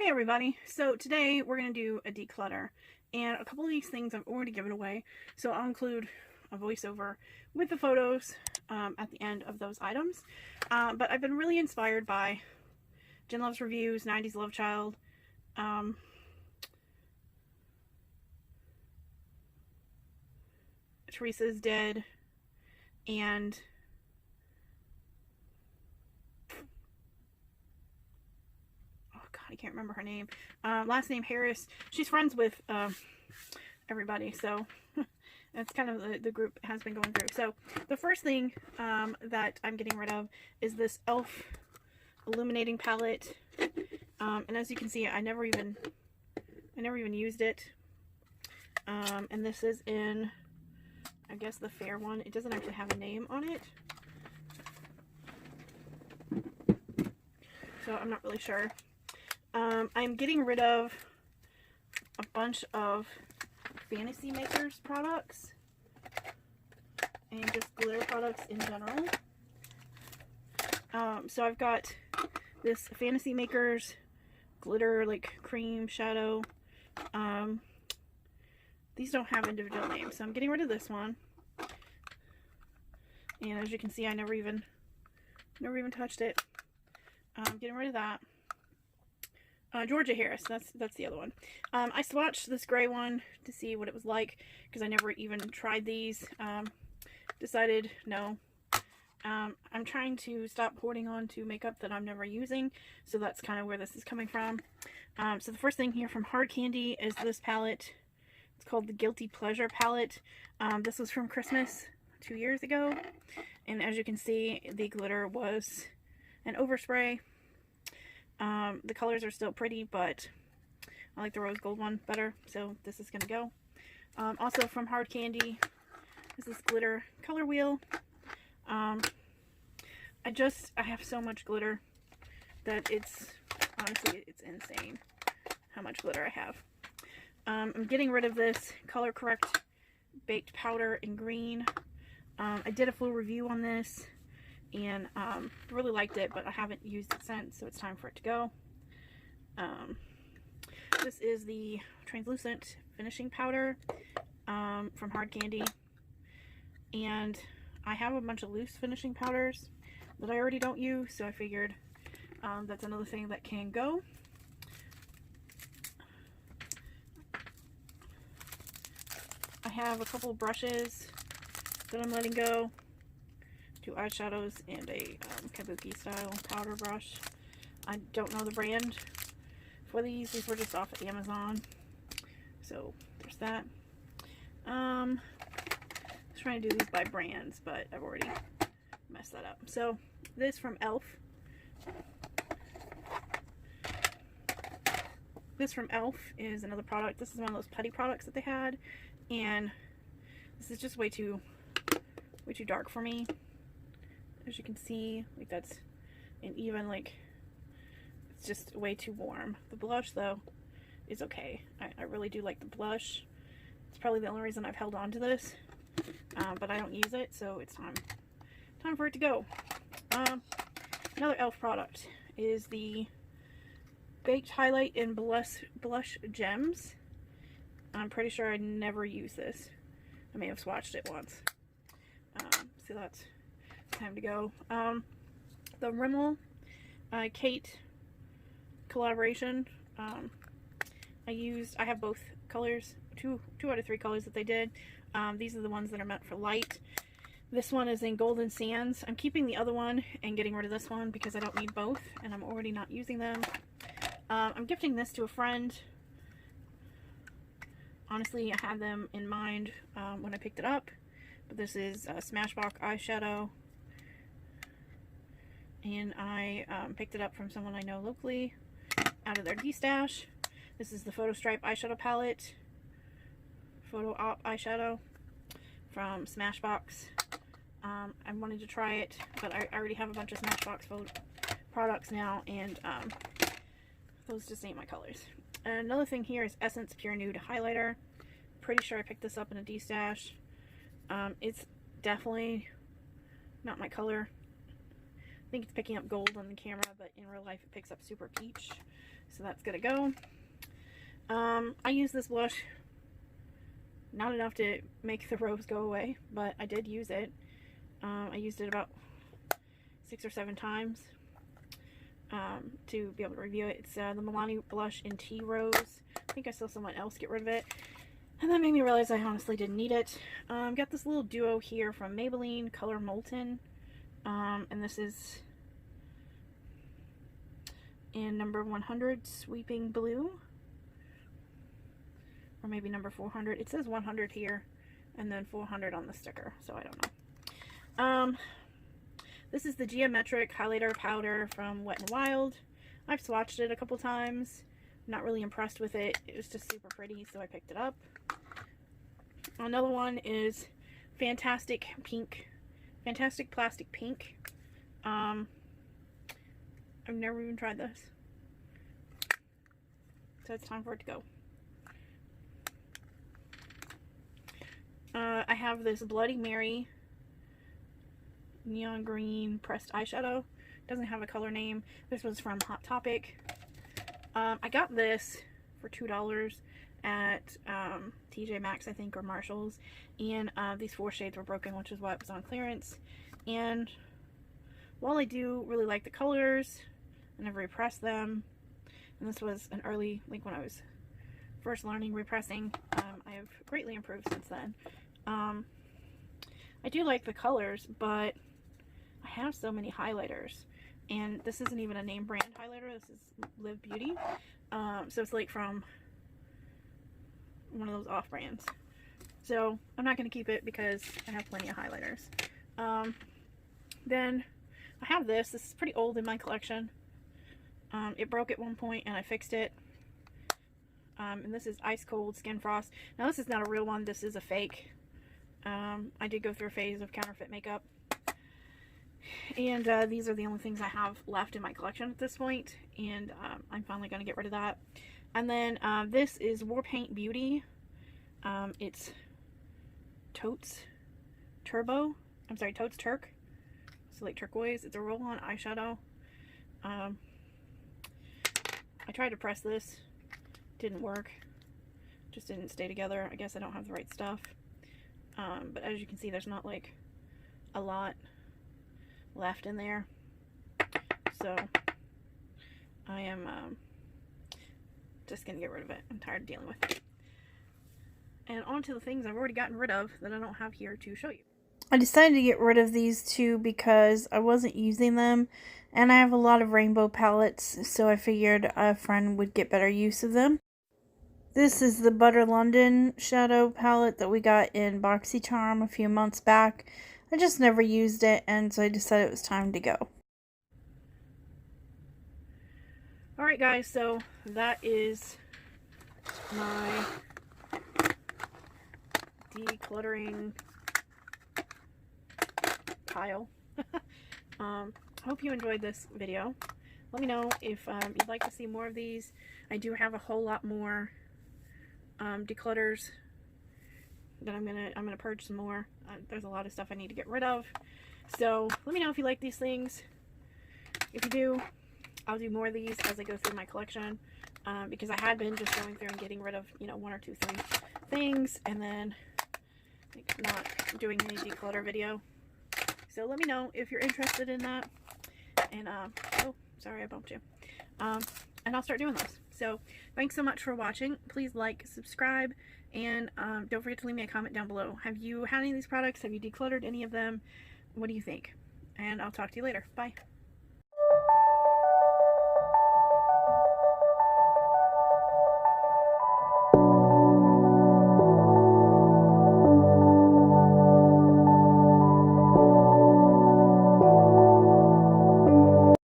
Hey everybody, so today we're going to do a declutter, and a couple of these things I've already given away, so I'll include a voiceover with the photos at the end of those items. But I've been really inspired by Jen Loves Reviews, 90s Love Child, Teresa's Dead, and I can't remember her name. Last name Harris. She's friends with everybody, so that's kind of the group has been going through. So the first thing that I'm getting rid of is this e.l.f. illuminating palette, and as you can see, I never even used it. And this is in, I guess, the fair one. It doesn't actually have a name on it, so I'm not really sure. I'm getting rid of a bunch of Fantasy Makers products and just glitter products in general. So I've got this Fantasy Makers glitter, like cream shadow. These don't have individual names, so I'm getting rid of this one. And as you can see, I never even touched it. I'm getting rid of that. Georgia Harris, that's the other one. I swatched this gray one to see what it was like, because I never even tried these. Decided no. I'm trying to stop hoarding on to makeup that I'm never using, so that's kind of where this is coming from. So the first thing here from Hard Candy is this palette. It's called the Guilty Pleasure palette. This was from Christmas 2 years ago, and as you can see, the glitter was an overspray. The colors are still pretty, but I like the rose gold one better, so this is gonna go. Also from Hard Candy is this glitter color wheel. I have so much glitter that honestly it's insane how much glitter I have. I'm getting rid of this Color Correct baked powder in green. I did a full review on this and really liked it, but I haven't used it since, so it's time for it to go. This is the translucent finishing powder from Hard Candy, and I have a bunch of loose finishing powders that I already don't use, so I figured that's another thing that can go. I have a couple of brushes that I'm letting go. 2 eyeshadows and a kabuki style powder brush. I don't know the brand for these. These were just off of Amazon. So there's that. I was trying to do these by brands, but I've already messed that up. So this from e.l.f. This from e.l.f. is another product. This is one of those putty products that they had, and this is just way too dark for me. As you can see, like that's an even, like, it's just way too warm. The blush though is okay. I really do like the blush. It's probably the only reason I've held on to this, but I don't use it, so it's time for it to go. Another e.l.f. product is the Baked Highlight in Blush Gems. I'm pretty sure I never use this. I may have swatched it once. So that's time to go. The Rimmel Kate collaboration. I have both colors, two out of 3 colors that they did. These are the ones that are meant for light. This one is in Golden Sands. I'm keeping the other one and getting rid of this one because I don't need both, and I'm already not using them. I'm gifting this to a friend. Honestly, I had them in mind when I picked it up, but this is Smashbox eyeshadow, and I picked it up from someone I know locally out of their D-stash. This is the Photo Stripe eyeshadow palette, Photo Op eyeshadow from Smashbox. I wanted to try it, but I already have a bunch of Smashbox products now, and those just ain't my colors. And another thing here is Essence Pure Nude highlighter. Pretty sure I picked this up in a D-stash. It's definitely not my color. I think it's picking up gold on the camera, but in real life it picks up super peach. So that's gonna go. I use this blush, not enough to make the rose go away, but I did use it. I used it about 6 or 7 times to be able to review it. It's the Milani blush in Tea Rose. I think I saw someone else get rid of it, and that made me realize I honestly didn't need it. Got this little duo here from Maybelline, Color Molten, and this is in number 100, Sweeping Blue, or maybe number 400. It says 100 here, and then 400 on the sticker, so I don't know. This is the Geometric Highlighter Powder from Wet n Wild. I've swatched it a couple times. Not really impressed with it. It was just super pretty, so I picked it up. Another one is Fantastic Plastic Pink. I've never even tried this, so it's time for it to go. I have this Bloody Mary neon green pressed eyeshadow. Doesn't have a color name. This was from Hot Topic. I got this for $2 at TJ Maxx, I think, or Marshall's, and these 4 shades were broken, which is why it was on clearance. And while I do really like the colors, I never repressed them, and this was an early, like when I was first learning repressing. I have greatly improved since then. I do like the colors, but I have so many highlighters, and this isn't even a name brand highlighter. This is Live Beauty, so it's like from one of those off brands. So I'm not going to keep it because I have plenty of highlighters. Then I have this. This is pretty old in my collection. It broke at one point and I fixed it. And this is Ice Cold Skin Frost. Now this is not a real one. This is a fake. I did go through a phase of counterfeit makeup. And these are the only things I have left in my collection at this point. And I'm finally going to get rid of that. And then this is War Paint Beauty. It's Totes Turbo. I'm sorry, Totes Turk. So like turquoise. It's a roll-on eyeshadow. I tried to press this. Didn't work. Just didn't stay together. I guess I don't have the right stuff. But as you can see, there's not like a lot left in there. So I am just gonna get rid of it. I'm tired of dealing with it. And on to the things I've already gotten rid of that I don't have here to show you. I decided to get rid of these two because I wasn't using them, and I have a lot of rainbow palettes, so I figured a friend would get better use of them. This is the Butter London shadow palette that we got in BoxyCharm a few months back. I just never used it, and so I decided it was time to go. Alright guys, so that is my decluttering pile. I hope you enjoyed this video. Let me know if you'd like to see more of these. I do have a whole lot more declutters that I'm gonna purge some more. There's a lot of stuff I need to get rid of. So let me know if you like these things. If you do, I'll do more of these as I go through my collection, because I had been just going through and getting rid of, you know, 1 or 2, 3 things, and then like, not doing any declutter video. So let me know if you're interested in that. And oh, sorry, I bumped you. And I'll start doing those. So thanks so much for watching. Please like, subscribe, and don't forget to leave me a comment down below. Have you had any of these products? Have you decluttered any of them? What do you think? And I'll talk to you later. Bye.